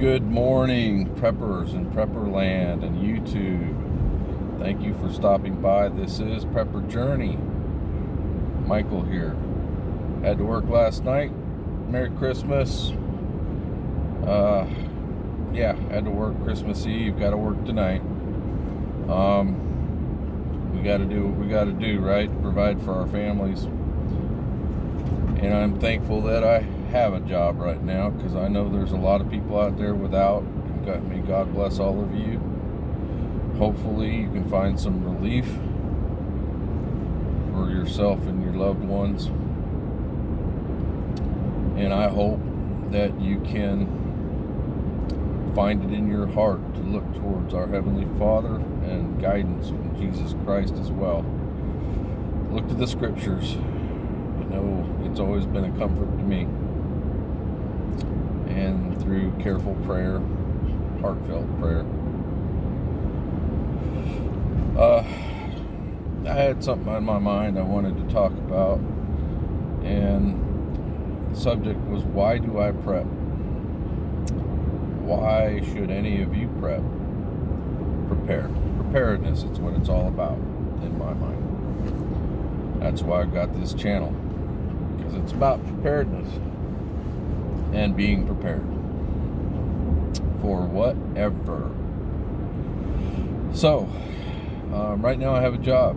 Good morning, preppers and prepperland and YouTube. Thank you for stopping by. This is Prepper Journey. Michael here. Had to work last night. Merry Christmas. Had to work Christmas Eve. Got to work tonight. We got to do what we got to do, right? Provide for our families. And I'm thankful that I have a job right now, because I know there's a lot of people out there without. May God bless all of you. Hopefully you can find some relief for yourself and your loved ones. And I hope that you can find it in your heart to look towards our Heavenly Father and guidance from Jesus Christ as well. Look to the Scriptures. I know it's always been a comfort to me. And through careful prayer, heartfelt prayer. I had something on my mind I wanted to talk about, and the subject was, why do I prep? Why should any of you prep? Preparedness, it's what it's all about in my mind. That's why I've got this channel, because it's about preparedness and being prepared for whatever. So, right now I have a job.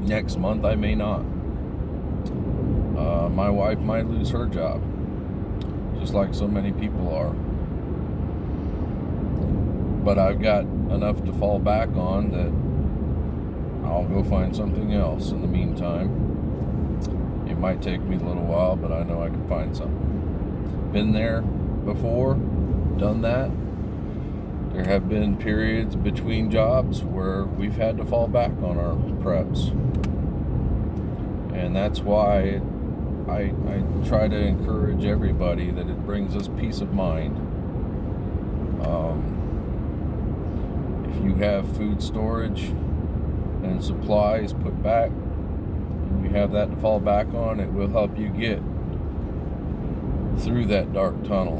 Next month I may not. My wife might lose her job, just like so many people are. But I've got enough to fall back on that I'll go find something else in the meantime. It might take me a little while, but I know I can find something. Been there before, done that. There have been periods between jobs where we've had to fall back on our preps. And that's why I try to encourage everybody that it brings us peace of mind. If you have food storage and supplies put back, and you have that to fall back on, it will help you get through that dark tunnel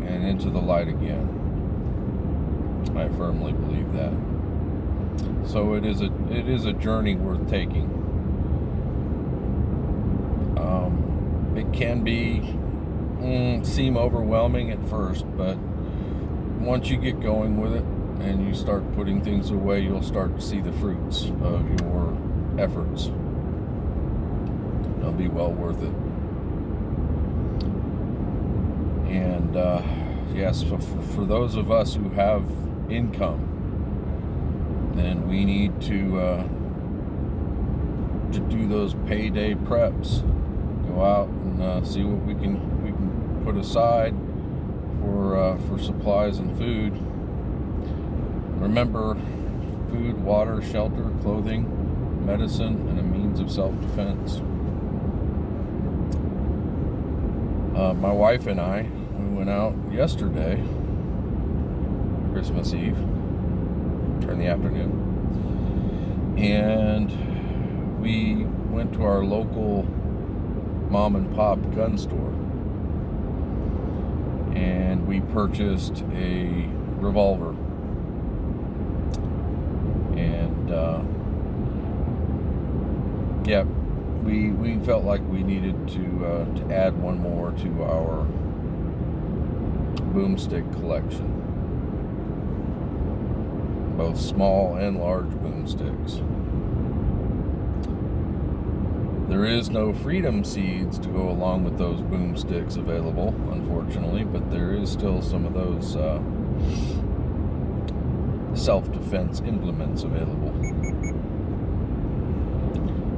and into the light again. I firmly believe that. So it is a journey worth taking. It can seem overwhelming at first, but once you get going with it and you start putting things away, you'll start to see the fruits of your efforts. They'll be well worth it. And yes, for those of us who have income, then we need to do those payday preps. Go out and see what we can put aside for supplies and food. Remember, food, water, shelter, clothing, medicine, and a means of self-defense. My wife and I, we went out yesterday, Christmas Eve, in the afternoon, and we went to our local mom and pop gun store, and we purchased a revolver, and we felt like we needed to add one more to our boomstick collection, both small and large boomsticks. There is no freedom seeds to go along with those boomsticks available, unfortunately, but there is still some of those self-defense implements available.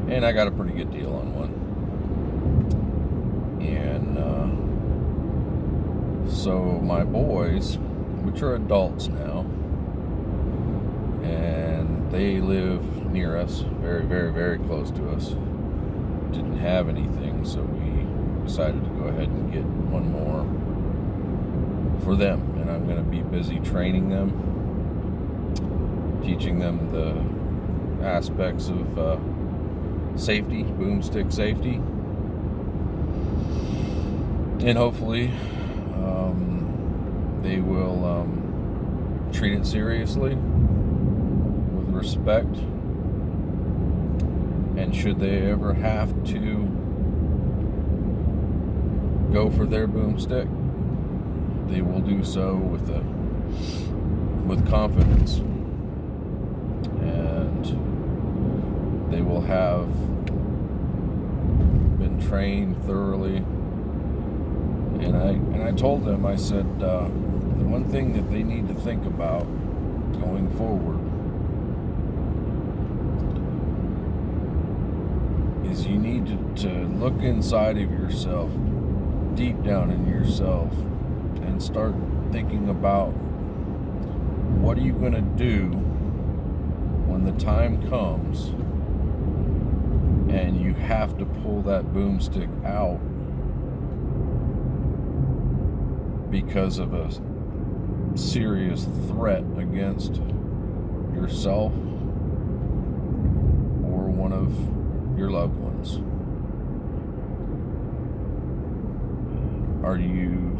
And I got a pretty good deal on one. And so my boys, which are adults now, and they live near us, very, very, very close to us, didn't have anything, so we decided to go ahead and get one more for them. And I'm going to be busy training them, teaching them the aspects of safety, boomstick safety, and hopefully they will treat it seriously, with respect, and should they ever have to go for their boomstick, they will do so with confidence, and they will have been trained thoroughly. And I told them, I said, the one thing that they need to think about going forward is you need to look inside of yourself, deep down in yourself, and start thinking about what are you going to do when the time comes and you have to pull that boomstick out because of a serious threat against yourself or one of your loved ones. Are you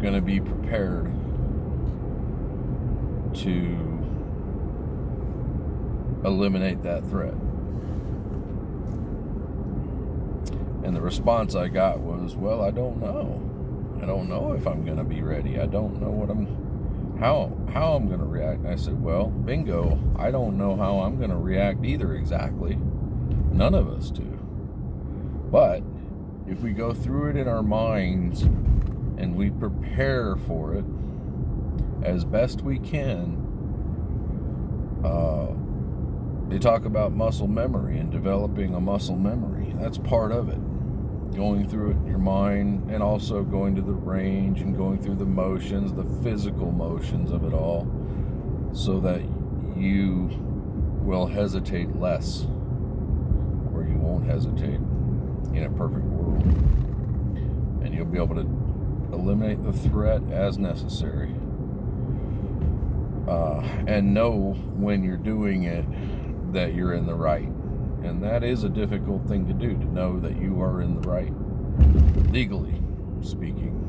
going to be prepared to eliminate that threat? And the response I got was, well, I don't know. I don't know if I'm going to be ready. I don't know how I'm going to react. And I said, well, bingo, I don't know how I'm going to react either exactly. None of us do. But if we go through it in our minds and we prepare for it as best we can, they talk about muscle memory and developing a muscle memory. That's part of it. Going through it in your mind, and also going to the range and going through the motions, the physical motions of it all, so that you will hesitate less, or you won't hesitate in a perfect world. And you'll be able to eliminate the threat as necessary. And know when you're doing it that you're in the right. And that is a difficult thing to do, to know that you are in the right, legally speaking.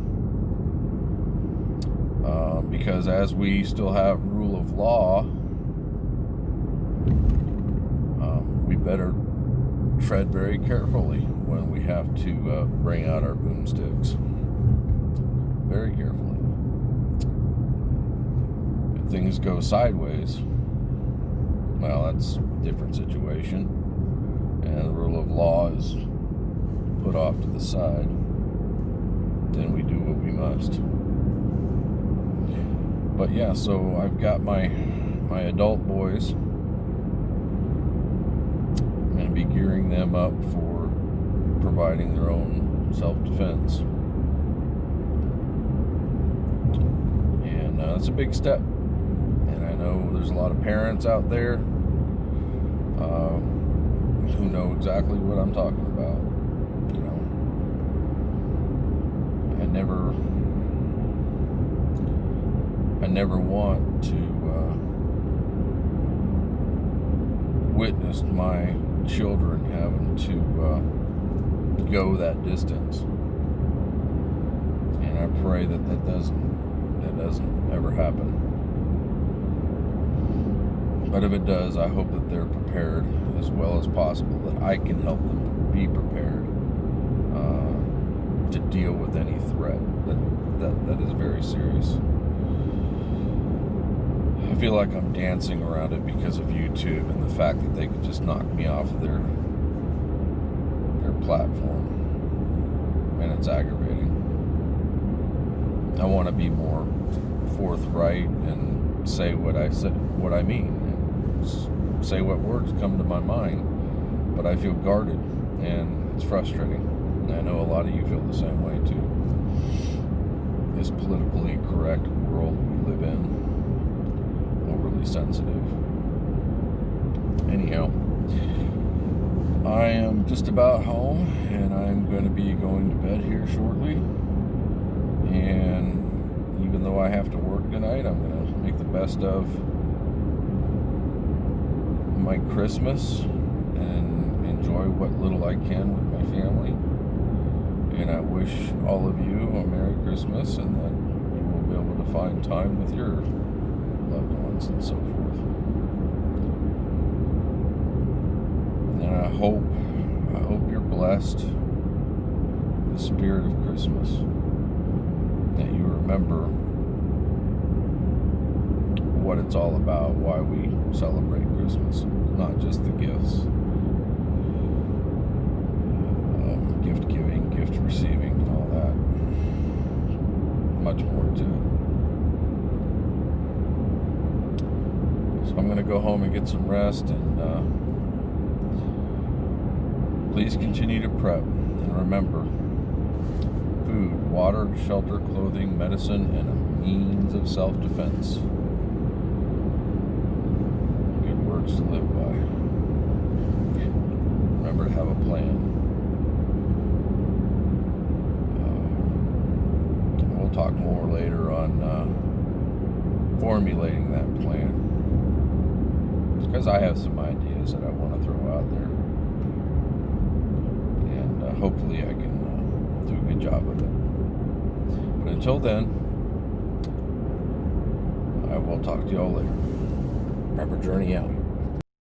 Because as we still have rule of law, we better tread very carefully when we have to bring out our boomsticks. Very carefully. If things go sideways, well, that's a different situation. And the rule of law is put off to the side. Then we do what we must. But yeah, so I've got my adult boys. I'm going to be gearing them up for providing their own self-defense. And it's a big step. And I know there's a lot of parents out there who know exactly what I'm talking about. You know, I never want to witness my children having to go that distance, and I pray that doesn't ever happen. But if it does, I hope that they're prepared as well as possible, that I can help them be prepared to deal with any threat that is very serious. I feel like I'm dancing around it because of YouTube and the fact that they could just knock me off of their platform, and it's aggravating. I want to be more forthright and say what I mean, and say what words come to my mind, but I feel guarded, and it's frustrating. And I know a lot of you feel the same way too. This politically correct world we live in, overly sensitive. Anyhow, I am just about home, and I'm going to be going to bed here shortly. And even though I have to work tonight, I'm going to make the best of my Christmas and enjoy what little I can with my family. And I wish all of you a Merry Christmas, and that you will be able to find time with your loved ones and so forth. And I hope you're blessed with the spirit of Christmas, that you remember what it's all about, why we celebrate Christmas, not just the gifts, gift giving, gift receiving, and all that. Much more to it. So I'm going to go home and get some rest, and please continue to prep, and remember, food, water, shelter, clothing, medicine, and a means of self-defense. Good words to live by. Remember to have a plan. We'll talk more later on formulating that plan, because I have some ideas that I want to throw out there, and hopefully I can do a good job of it. But until then, I will talk to y'all later. Remember, journey out.